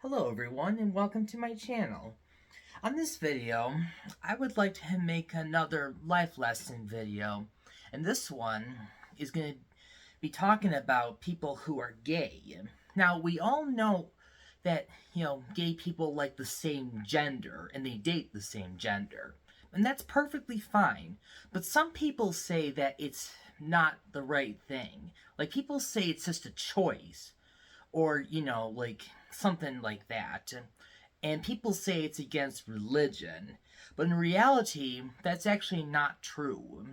Hello everyone and welcome to my channel. On this video, I would like to make another life lesson video. And this one is going to be talking about people who are gay. Now, we all know that, gay people like the same gender and they date the same gender. And that's perfectly fine. But some people say that it's not the right thing. Like, people say it's just a choice or like something like that, and people say it's against religion, but in reality that's actually not true,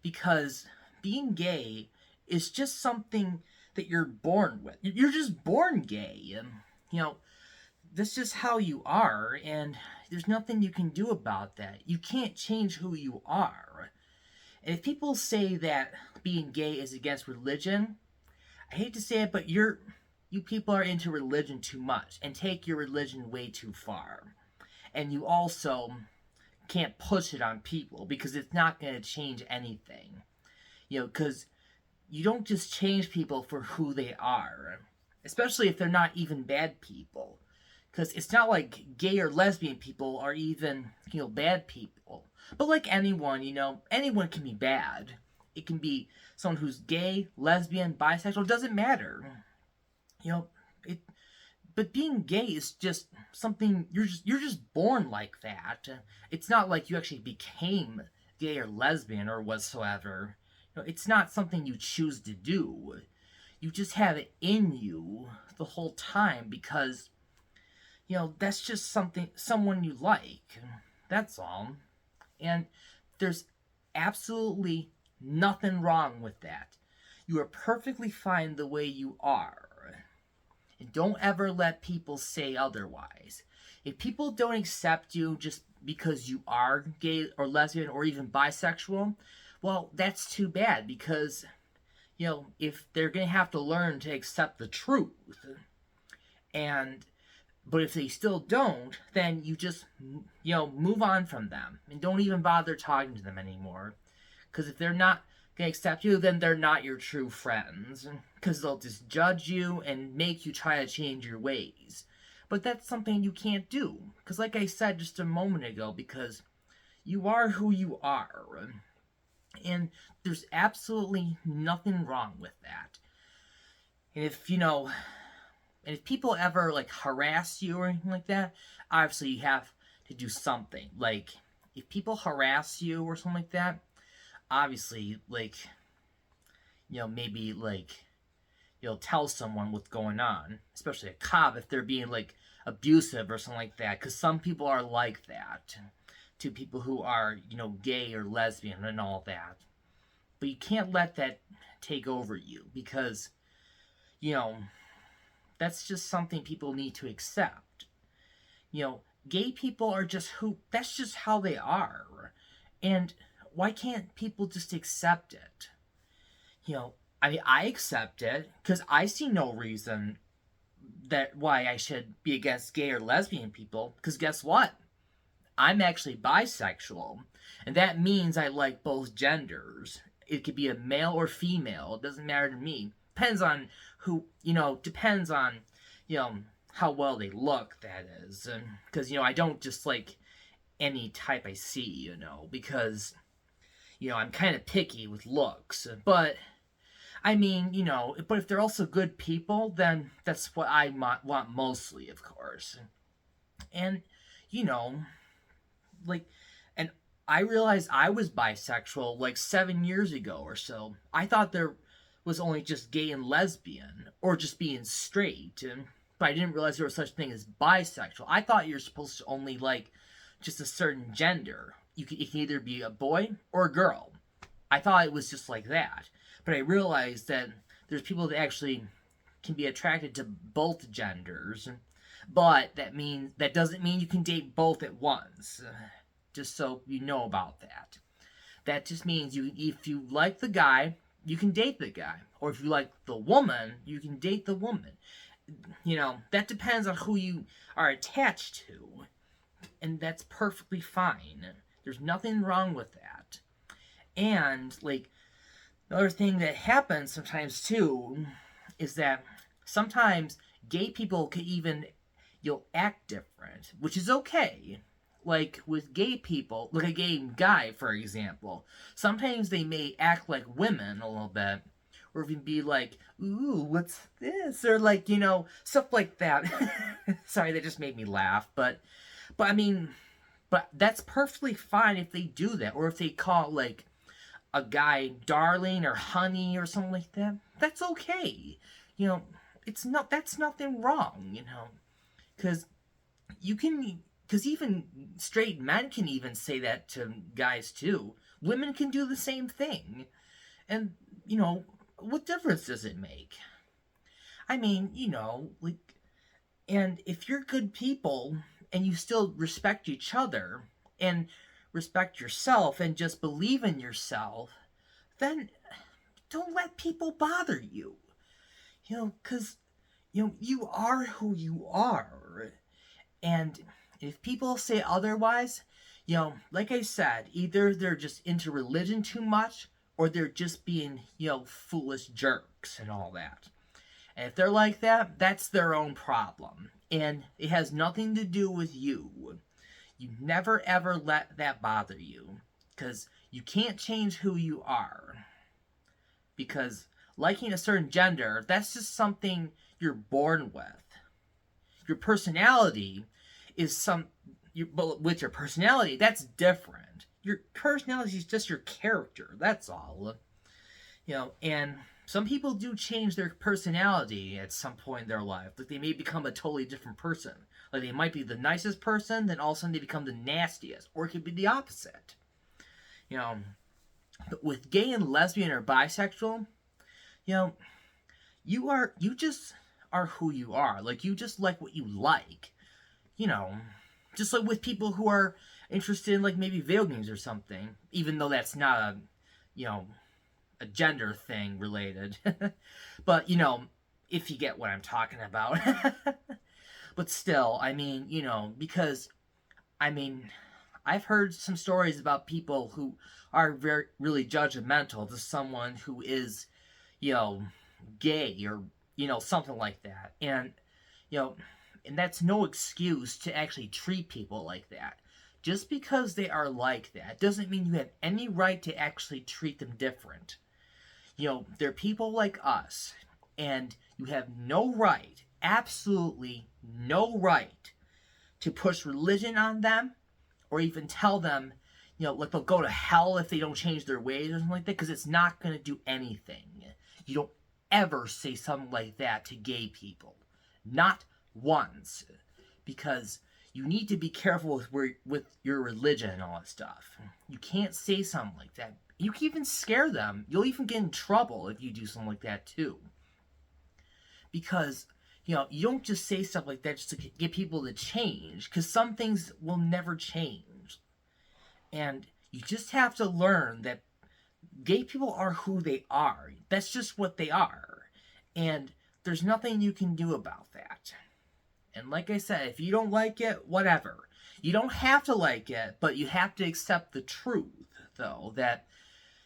because being gay is just something that you're born with. You're just born gay, you know that's just how you are, and there's nothing you can do about that. You can't change who you are. And if people say that being gay is against religion, I hate to say it, but you people are into religion too much and take your religion way too far. And you also can't push it on people because it's not going to change anything. Because you don't just change people for who they are, especially if they're not even bad people. Because it's not like gay or lesbian people are even, bad people. But like anyone, anyone can be bad. It can be someone who's gay, lesbian, bisexual, it doesn't matter. You know, it but being gay is just something you're just born like that. It's not like you actually became gay or lesbian or whatsoever. It's not something you choose to do. You just have it in you the whole time because that's just someone you like. That's all. And there's absolutely nothing wrong with that. You are perfectly fine the way you are. And don't ever let people say otherwise. If people don't accept you just because you are gay or lesbian or even bisexual, well, that's too bad because, if they're going to have to learn to accept the truth. And but if they still don't, then you just, move on from them and don't even bother talking to them anymore. Because if they're not going to accept you, then they're not your true friends. Because they'll just judge you and make you try to change your ways. But that's something you can't do. Because like I said just a moment ago, because you are who you are. And there's absolutely nothing wrong with that. And if people ever like harass you or anything like that, obviously you have to do something. Like if people harass you or something like that, obviously like maybe like you'll tell someone what's going on, especially a cop if they're being like abusive or something like that, because some people are like that to people who are gay or lesbian and all that. But you can't let that take over you because you know that's just something people need to accept. Gay people are just that's just how they are. And why can't people just accept it? I mean, I accept it because I see no reason that why I should be against gay or lesbian people. Because guess what? I'm actually bisexual, and that means I like both genders. It could be a male or female. It doesn't matter to me. Depends on who, depends on, you know, how well they look, that is. Because, I don't just like any type I see, because, I'm kind of picky with looks. But, I mean, but if they're also good people, then that's what I want mostly, of course. And, you know, like, and I realized I was bisexual like 7 years ago or so. I thought there was only just gay and lesbian or just being straight, but I didn't realize there was such a thing as bisexual. I thought you're supposed to only like just a certain gender. It can either be a boy or a girl. I thought it was just like that, but I realized that there's people that actually can be attracted to both genders, but that doesn't mean you can date both at once. Just so you know about that. That just means if you like the guy, you can date the guy, or if you like the woman, you can date the woman. That depends on who you are attached to, and that's perfectly fine. There's nothing wrong with that. And like another thing that happens sometimes too is that sometimes gay people could even you'll act different, which is okay. Like with gay people, like a gay guy, for example, sometimes they may act like women a little bit, or even be like, ooh, what's this? Or like, stuff like that. Sorry, that just made me laugh. But I mean, but that's perfectly fine if they do that, or if they call like a guy darling or honey or something like that. That's okay. You know, that's nothing wrong. Because you can, because even straight men can even say that to guys too. Women can do the same thing, and what difference does it make? I mean, like, and if you're good people and you still respect each other and respect yourself and just believe in yourself, then don't let people bother you. Because, you are who you are. And if people say otherwise, like I said, either they're just into religion too much or they're just being, foolish jerks and all that. And if they're like that, that's their own problem. And it has nothing to do with you. You never ever let that bother you. Because you can't change who you are. Because liking a certain gender, that's just something you're born with. Your personality is but with your personality, that's different. Your personality is just your character, that's all. And some people do change their personality at some point in their life. Like they may become a totally different person. Like they might be the nicest person, then all of a sudden they become the nastiest. Or it could be the opposite. But with gay and lesbian or bisexual, you just are who you are. Like you just like what you like. Just like with people who are interested in like maybe video games or something, even though that's not a gender thing related. But if you get what I'm talking about. But still, I mean, because I've heard some stories about people who are really judgmental to someone who is gay or something like that. And and that's no excuse to actually treat people like that. Just because they are like that doesn't mean you have any right to actually treat them different. They're people like us, and you have no right, absolutely no right, to push religion on them, or even tell them, like they'll go to hell if they don't change their ways or something like that, because it's not going to do anything. You don't ever say something like that to gay people. Not once. Because you need to be careful with your religion and all that stuff. You can't say something like that. You can even scare them. You'll even get in trouble if you do something like that too. Because, you don't just say stuff like that just to get people to change. Because some things will never change. And you just have to learn that gay people are who they are. That's just what they are. And there's nothing you can do about that. And like I said, if you don't like it, whatever. You don't have to like it, but you have to accept the truth, though, that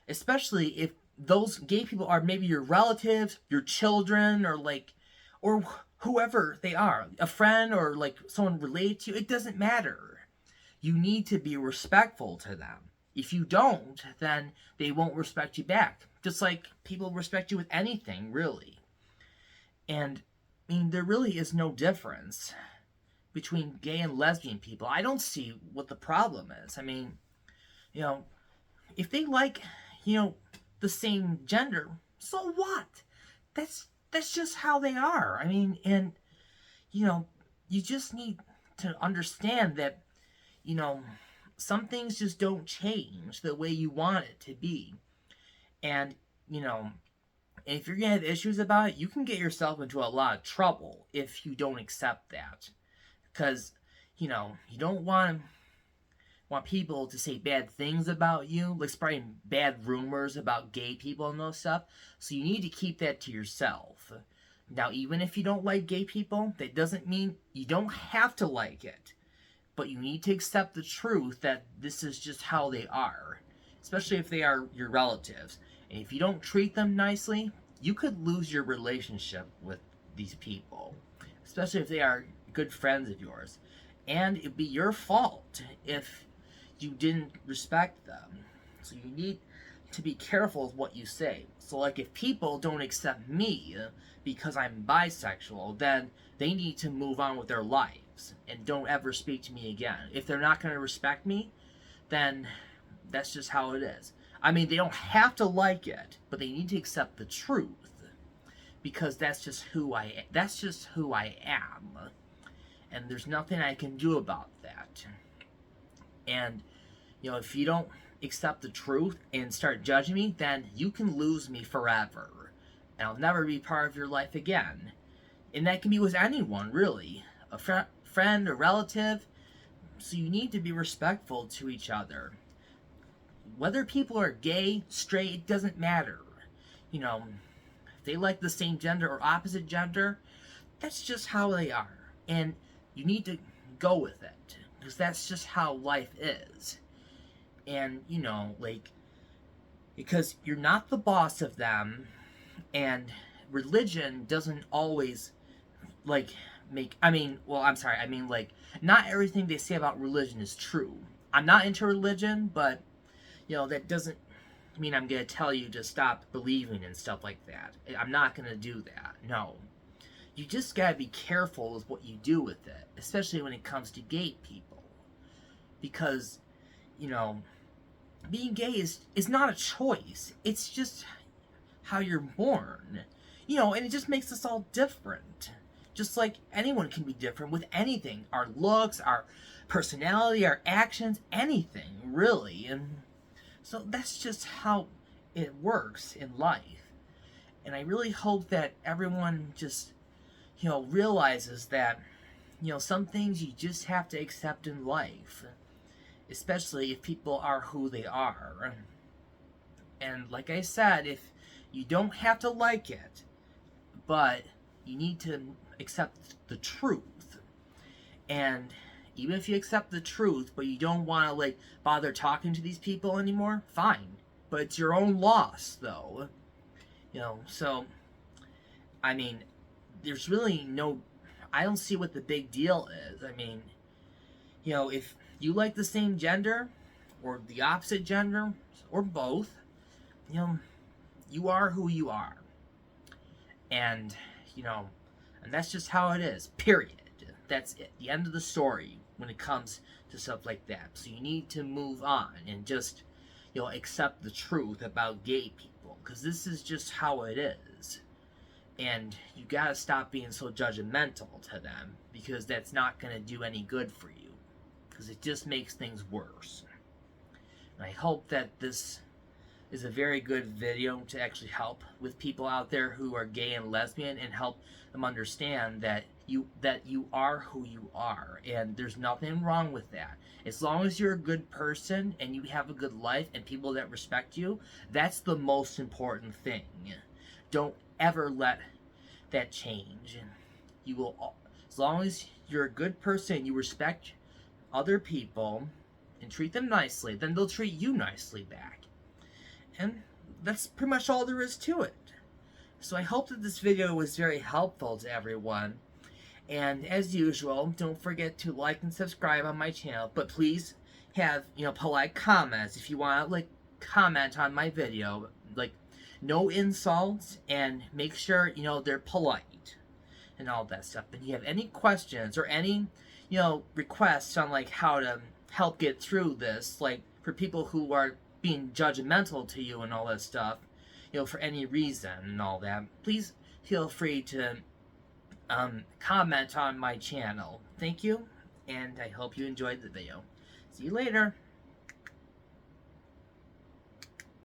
especially if those gay people are maybe your relatives, your children, or whoever they are, a friend or like someone related to you, it doesn't matter. You need to be respectful to them. If you don't, then they won't respect you back. Just like people respect you with anything, really. And there really is no difference between gay and lesbian people. I don't see what the problem is. If they like, the same gender, so what? That's just how they are. And you just need to understand that, some things just don't change the way you want it to be. And, if you're going to have issues about it, you can get yourself into a lot of trouble if you don't accept that. Because, you don't want people to say bad things about you, like spreading bad rumors about gay people and those stuff. So you need to keep that to yourself. Now, even if you don't like gay people, that doesn't mean you don't have to like it. But you need to accept the truth that this is just how they are. Especially if they are your relatives. And if you don't treat them nicely, you could lose your relationship with these people. Especially if they are good friends of yours. And it'd be your fault if you didn't respect them. So you need to be careful with what you say. So like if people don't accept me because I'm bisexual, then they need to move on with their lives and don't ever speak to me again. If they're not going to respect me, then that's just how it is. I mean, they don't have to like it, but they need to accept the truth because that's just who I am. And there's nothing I can do about that. And if you don't accept the truth and start judging me, then you can lose me forever. And I'll never be part of your life again. And that can be with anyone, really. A friend, a relative. So you need to be respectful to each other. Whether people are gay, straight, it doesn't matter. If they like the same gender or opposite gender, that's just how they are. And you need to go with it. Because that's just how life is. And, because you're not the boss of them, and religion doesn't always, not everything they say about religion is true. I'm not into religion, but, that doesn't mean I'm going to tell you to stop believing and stuff like that. I'm not going to do that, no. You just got to be careful with what you do with it, especially when it comes to gay people. Because, being gay is not a choice. It's just how you're born. And it just makes us all different. Just like anyone can be different with anything. Our looks, our personality, our actions, anything, really. And so that's just how it works in life. And I really hope that everyone just, realizes that, some things you just have to accept in life. Especially if people are who they are. And like I said, if you don't have to like it, but you need to accept the truth. And even if you accept the truth, but you don't want to bother talking to these people anymore, fine. But it's your own loss, though. So, I mean, there's really I don't see what the big deal is. I mean, if you like the same gender, or the opposite gender, or both, you are who you are. And, and that's just how it is, period. That's it, the end of the story when it comes to stuff like that. So you need to move on and just, accept the truth about gay people. Because this is just how it is. And you gotta stop being so judgmental to them, because that's not gonna do any good for you. Because it just makes things worse. And I hope that this is a very good video to actually help with people out there who are gay and lesbian, and help them understand that you are who you are, and there's nothing wrong with that. As long as you're a good person and you have a good life and people that respect you, that's the most important thing. Don't ever let that change. You will, as long as you're a good person, you respect other people and treat them nicely, then they'll treat you nicely back. And that's pretty much all there is to it. So I hope that this video was very helpful to everyone. And as usual, don't forget to like and subscribe on my channel. But please have, polite comments if you want to, comment on my video. No insults, and make sure, they're polite and all that stuff. And if you have any questions or any, requests on, how to help get through this, for people who are being judgmental to you and all that stuff, for any reason and all that, please feel free to comment on my channel. Thank you, and I hope you enjoyed the video. See you later.